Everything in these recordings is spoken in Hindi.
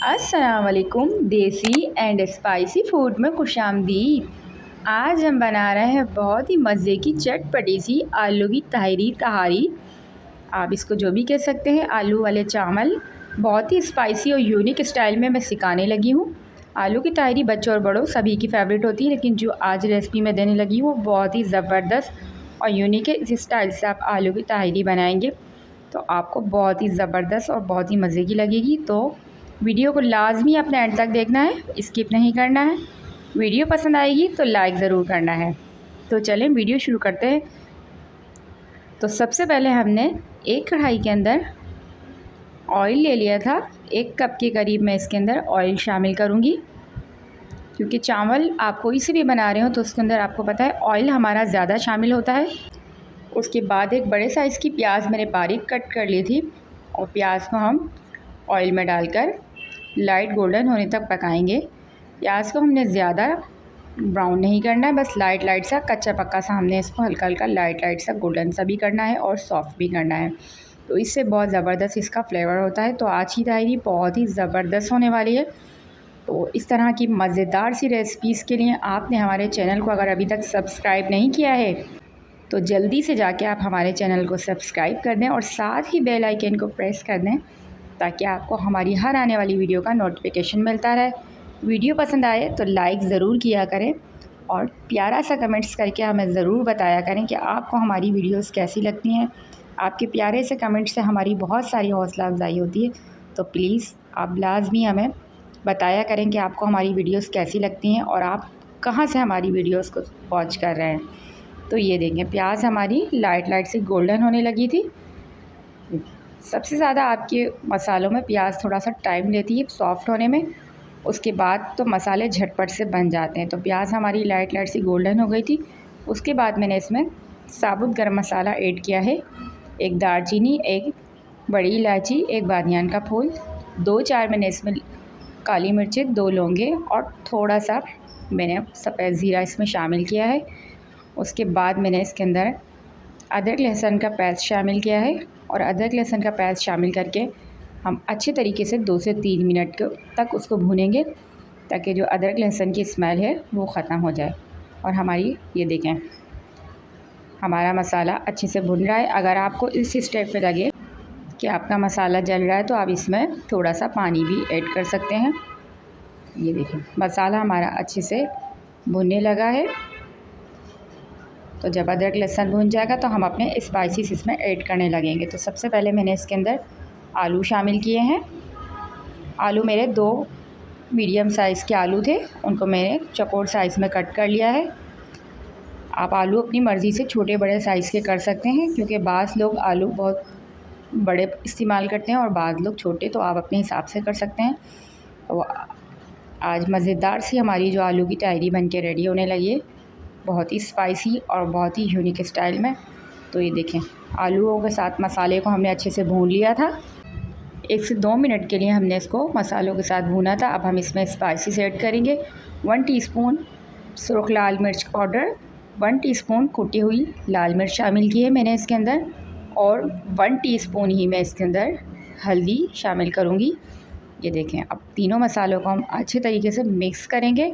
अस्सलाम वालेकुम। देसी एंड स्पाइसी फूड में खुशामदीद। आज हम बना रहे हैं बहुत ही मज़े की चटपटी सी आलू की तहारी। आप इसको जो भी कह सकते हैं। आलू वाले चावल बहुत ही स्पाइसी और यूनिक स्टाइल में मैं सिखाने लगी हूँ। आलू की तहारी बच्चों और बड़ों सभी की फेवरेट होती है, लेकिन जो आज रेसिपी मैं देने लगी हूँ वो बहुत ही ज़बरदस्त और यूनिक है। इस स्टाइल से आप आलू की तहारी बनाएंगे तो आपको बहुत ही ज़बरदस्त और बहुत ही मज़े की लगेगी। तो वीडियो को लाजमी अपने एंड तक देखना है, स्किप नहीं करना है। वीडियो पसंद आएगी तो लाइक ज़रूर करना है। तो चलें वीडियो शुरू करते हैं। तो सबसे पहले हमने एक कढ़ाई के अंदर ऑयल ले लिया था। 1 कप के करीब मैं इसके अंदर ऑयल शामिल करूँगी, क्योंकि चावल आप कोई से भी बना रहे हो तो उसके अंदर आपको पता है ऑयल हमारा ज़्यादा शामिल होता है। उसके बाद एक बड़े साइज़ की प्याज मैंने बारीक कट कर ली थी और प्याज को हम ऑयल में डालकर लाइट गोल्डन होने तक पकाएंगे। प्याज को हमने ज़्यादा ब्राउन नहीं करना है, बस लाइट सा कच्चा पक्का सा हमने इसको हल्का हल्का लाइट सा गोल्डन सा भी करना है और सॉफ्ट भी करना है। तो इससे बहुत ज़बरदस्त इसका फ्लेवर होता है। तो आज की तहारी बहुत ही ज़बरदस्त होने वाली है। तो इस तरह की मज़ेदार सी रेसिपीज़ के लिए आपने हमारे चैनल को अगर अभी तक सब्सक्राइब नहीं किया है तो जल्दी से जाके आप हमारे चैनल को सब्सक्राइब कर दें और साथ ही बेल आइकन को प्रेस कर दें, ताकि आपको हमारी हर आने वाली वीडियो का नोटिफिकेशन मिलता रहे। वीडियो पसंद आए तो लाइक ज़रूर किया करें और प्यारा सा कमेंट्स करके हमें ज़रूर बताया करें कि आपको हमारी वीडियोस कैसी लगती हैं। आपके प्यारे से कमेंट से हमारी बहुत सारी हौसला अफजाई होती है। तो प्लीज़ आप लाजमी हमें बताया करें कि आपको हमारी वीडियोस कैसी लगती हैं और आप कहाँ से हमारी वीडियोस को वॉच कर रहे हैं। तो ये देखें, प्याज हमारी लाइट से गोल्डन होने लगी थी। सबसे ज़्यादा आपके मसालों में प्याज थोड़ा सा टाइम लेती है सॉफ़्ट होने में, उसके बाद तो मसाले झटपट से बन जाते हैं। तो प्याज हमारी लाइट सी गोल्डन हो गई थी। उसके बाद मैंने इसमें साबुत गरम मसाला ऐड किया है। 1 दालचीनी, 1 बड़ी इलायची, 1 बादियान का फूल, 2-4 मैंने इसमें काली मिर्चें, 2 लौंगे और थोड़ा सा मैंने सफ़ेद ज़ीरा इसमें शामिल किया है। उसके बाद मैंने इसके अंदर अदरक लहसुन का पेस्ट शामिल किया है और अदरक लहसुन का पेस्ट शामिल करके हम अच्छे तरीके से 2 से 3 मिनट तक उसको भूनेंगे, ताकि जो अदरक लहसुन की स्मेल है वो ख़त्म हो जाए। और हमारी ये देखें, हमारा मसाला अच्छे से भुन रहा है। अगर आपको इस स्टेप पे लगे कि आपका मसाला जल रहा है तो आप इसमें थोड़ा सा पानी भी ऐड कर सकते हैं। ये देखें, मसाला हमारा अच्छे से भुनने लगा है। तो जब अदरक लहसुन भुन जाएगा तो हम अपने स्पाइसेस इसमें ऐड करने लगेंगे। तो सबसे पहले मैंने इसके अंदर आलू शामिल किए हैं। आलू मेरे 2 मीडियम साइज़ के आलू थे, उनको मैंने चौकोर साइज़ में कट कर लिया है। आप आलू अपनी मर्ज़ी से छोटे बड़े साइज़ के कर सकते हैं, क्योंकि बाज़ लोग आलू बहुत बड़े इस्तेमाल करते हैं और बाज़ लोग छोटे, तो आप अपने हिसाब से कर सकते हैं। तो आज मज़ेदार सी हमारी जो आलू की तहारी बन के रेडी होने लगी है, बहुत ही स्पाइसी और बहुत ही यूनिक स्टाइल में। तो ये देखें, आलूओं के साथ मसाले को हमने अच्छे से भून लिया था। 1 से 2 मिनट के लिए हमने इसको मसालों के साथ भूना था। अब हम इसमें स्पाइसेस ऐड करेंगे। 1 टीस्पून सुर्ख लाल मिर्च पाउडर, 1 टीस्पून कुटी हुई लाल मिर्च शामिल की है मैंने इसके अंदर, और 1 टीस्पून ही मैं इसके अंदर हल्दी शामिल करूँगी। ये देखें, अब तीनों मसालों को हम अच्छे तरीके से मिक्स करेंगे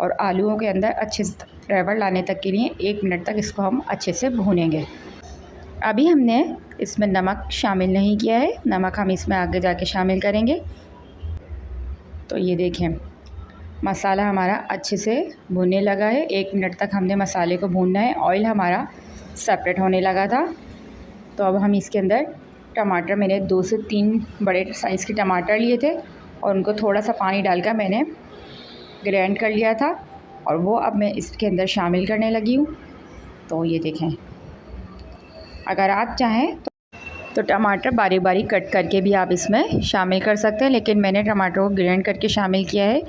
और आलूओं के अंदर अच्छे से फ्लेवर लाने तक के लिए 1 मिनट तक इसको हम अच्छे से भूनेंगे। अभी हमने इसमें नमक शामिल नहीं किया है, नमक हम इसमें आगे जाके शामिल करेंगे। तो ये देखें, मसाला हमारा अच्छे से भुनने लगा है। 1 मिनट तक हमने मसाले को भूनना है। ऑयल हमारा सेपरेट होने लगा था। तो अब हम इसके अंदर टमाटर, मैंने 2 से 3 बड़े साइज़ के टमाटर लिए थे और उनको थोड़ा सा पानी डालकर मैंने ग्राइंड कर लिया था और वो अब मैं इसके अंदर शामिल करने लगी हूँ। तो ये देखें, अगर आप चाहें तो टमाटर बारीक बारीक कट करके भी आप इसमें शामिल कर सकते हैं, लेकिन मैंने टमाटर को ग्राइंड करके शामिल किया है।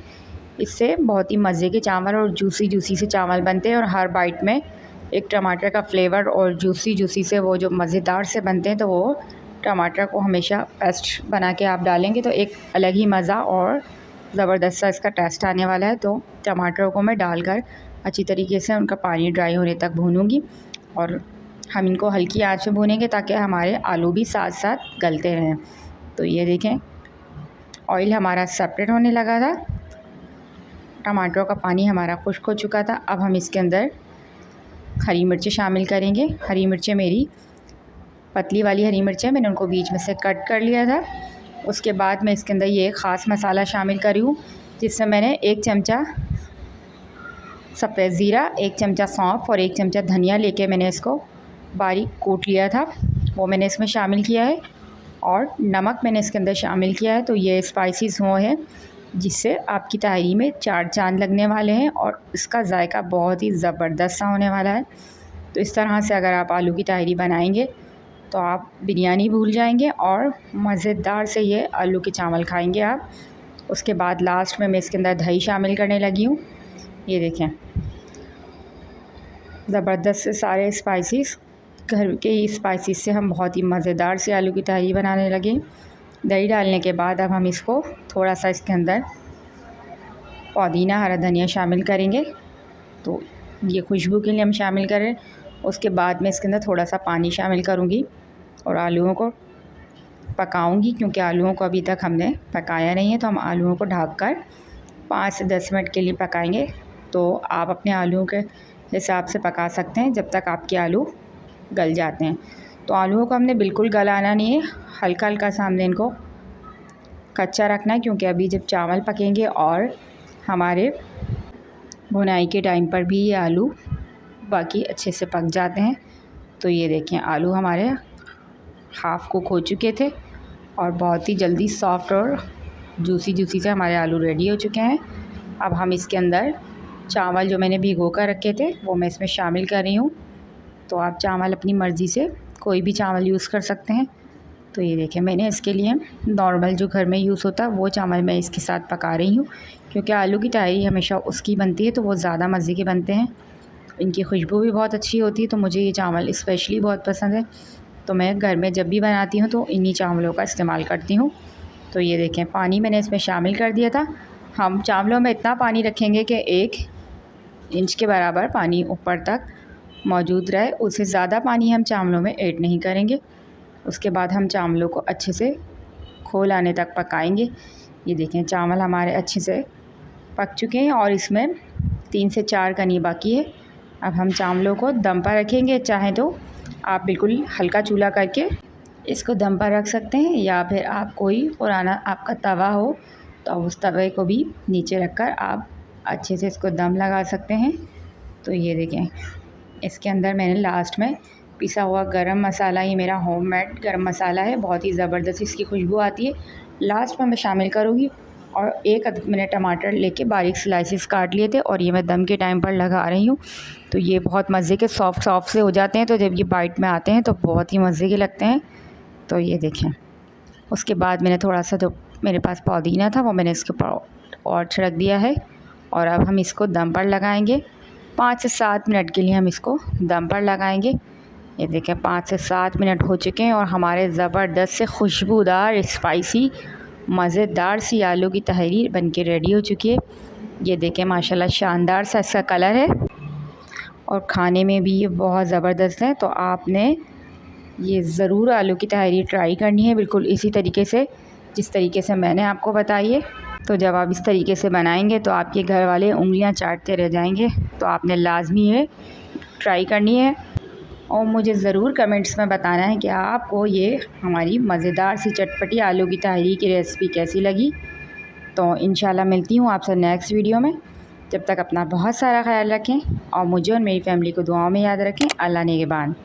इससे बहुत ही मज़े के चावल और जूसी से चावल बनते हैं और हर बाइट में एक टमाटर का फ्लेवर और जूसी से वो जो मज़ेदार से बनते हैं। तो वो टमाटर को हमेशा पेस्ट बना के आप डालेंगे तो एक अलग ही मज़ा और ज़बरदस्त सा इसका टेस्ट आने वाला है। तो टमाटरों को मैं डालकर अच्छी तरीके से उनका पानी ड्राई होने तक भूनूंगी और हम इनको हल्की आंच में भूनेंगे ताकि हमारे आलू भी साथ साथ गलते रहें। तो ये देखें, ऑयल हमारा सेपरेट होने लगा था, टमाटरों का पानी हमारा खुश्क हो चुका था। अब हम इसके अंदर हरी मिर्चें शामिल करेंगे। हरी मिर्चें मेरी पतली वाली हरी मिर्चें, मैंने उनको बीच में से कट कर लिया था। उसके बाद मैं इसके अंदर ये ख़ास मसाला शामिल करी हूँ, जिसमें मैंने 1 चमचा सफ़ेद ज़ीरा, 1 चमचा सौंफ और 1 चमचा धनिया लेके मैंने इसको बारीक कूट लिया था, वो मैंने इसमें शामिल किया है। और नमक मैंने इसके अंदर शामिल किया है। तो ये स्पाइसेस वो हैं जिससे आपकी तहरी में 4 चाँद लगने वाले हैं और इसका जायका बहुत ही ज़बरदस्त सा होने वाला है। तो इस तरह से अगर आप आलू की तहरी बनाएंगे तो आप बिरयानी भूल जाएंगे और मज़ेदार से ये आलू के चावल खाएंगे आप। उसके बाद लास्ट में मैं इसके अंदर दही शामिल करने लगी हूँ। ये देखें, ज़बरदस्त से सारे स्पाइसेस, घर के ही स्पाइसेस से हम बहुत ही मज़ेदार से आलू की तहरी बनाने लगे। दही डालने के बाद अब हम इसको थोड़ा सा इसके अंदर पुदीना, हरा धनिया शामिल करेंगे। तो ये खुशबू के लिए हम शामिल करें। उसके बाद मैं इसके अंदर थोड़ा सा पानी शामिल करूँगी और आलूओं को पकाऊंगी, क्योंकि आलूओं को अभी तक हमने पकाया नहीं है। तो हम आलूओं को ढककर 5 से 10 मिनट के लिए पकाएंगे। तो आप अपने आलूओं के हिसाब से पका सकते हैं जब तक आपके आलू गल जाते हैं। तो आलूओं को हमने बिल्कुल गलाना नहीं है, हल्का हल्का सा हमने इनको कच्चा रखना है, क्योंकि अभी जब चावल पकेंगे और हमारे भुनाई के टाइम पर भी ये आलू बाकी अच्छे से पक जाते हैं। तो ये देखें, आलू हमारे हाफ़ कुक हो चुके थे और बहुत ही जल्दी सॉफ्ट और जूसी से हमारे आलू रेडी हो चुके हैं। अब हम इसके अंदर चावल जो मैंने भिगो कर रखे थे वो मैं इसमें शामिल कर रही हूँ। तो आप चावल अपनी मर्ज़ी से कोई भी चावल यूज़ कर सकते हैं। तो ये देखें, मैंने इसके लिए नॉर्मल जो घर में यूज़ होता है वो चावल मैं इसके साथ पका रही हूँ, क्योंकि आलू की तहरी हमेशा उसकी बनती है तो वो ज़्यादा मज़े के बनते हैं। इनकी खुशबू भी बहुत अच्छी होती है, तो मुझे ये चावल स्पेशली बहुत पसंद है। तो मैं घर में जब भी बनाती हूँ तो इन्हीं चावलों का इस्तेमाल करती हूँ। तो ये देखें, पानी मैंने इसमें शामिल कर दिया था। हम चावलों में इतना पानी रखेंगे कि 1 इंच के बराबर पानी ऊपर तक मौजूद रहे, उससे ज़्यादा पानी हम चावलों में ऐड नहीं करेंगे। उसके बाद हम चावलों को अच्छे से खोल आने तक पकाएंगे। ये देखें, चावल हमारे अच्छे से पक चुके हैं और इसमें 3 से 4 कनी बाकी है। अब हम चावलों को दम पर रखेंगे। चाहे तो आप बिल्कुल हल्का चूल्हा करके इसको दम पर रख सकते हैं, या फिर आप कोई पुराना आपका तवा हो तो उस तवे को भी नीचे रखकर आप अच्छे से इसको दम लगा सकते हैं। तो ये देखें, इसके अंदर मैंने लास्ट में पिसा हुआ गरम मसाला, ये मेरा होममेड गरम मसाला है, बहुत ही ज़बरदस्त इसकी खुशबू आती है, लास्ट में मैं शामिल करूँगी। और 1 अदद मैंने टमाटर लेके बारीक स्लाइसेस काट लिए थे और ये मैं दम के टाइम पर लगा रही हूँ। तो ये बहुत मज़े के सॉफ्ट से हो जाते हैं, तो जब ये बाइट में आते हैं तो बहुत ही मज़े के लगते हैं। तो ये देखें, उसके बाद मैंने थोड़ा सा जो मेरे पास पुदीना था वो मैंने इसके ऊपर और छिड़क दिया है। और अब हम इसको दम पर लगाएंगे। 5 से 7 मिनट के लिए हम इसको दम पर लगाएंगे। ये देखें, 5 से 7 मिनट हो चुके हैं और हमारे ज़बरदस्त से खुशबूदार स्पाइसी मज़ेदार सी आलू की तहरी बनके रेडी हो चुकी है। ये देखें, माशाल्लाह शानदार सा इसका कलर है और खाने में भी ये बहुत ज़बरदस्त है। तो आपने ये ज़रूर आलू की तहरी ट्राई करनी है, बिल्कुल इसी तरीके से जिस तरीके से मैंने आपको बताई है। तो जब आप इस तरीके से बनाएंगे तो आपके घर वाले उंगलियां चाटते रह जाएंगे। तो आपने लाजमी है ट्राई करनी है और मुझे ज़रूर कमेंट्स में बताना है कि आपको ये हमारी मज़ेदार सी चटपटी आलू की तहरी की रेसिपी कैसी लगी। तो इंशाल्लाह मिलती हूँ आपसे नेक्स्ट वीडियो में। जब तक अपना बहुत सारा ख्याल रखें और मुझे और मेरी फैमिली को दुआओं में याद रखें। अल्लाह निगहबान।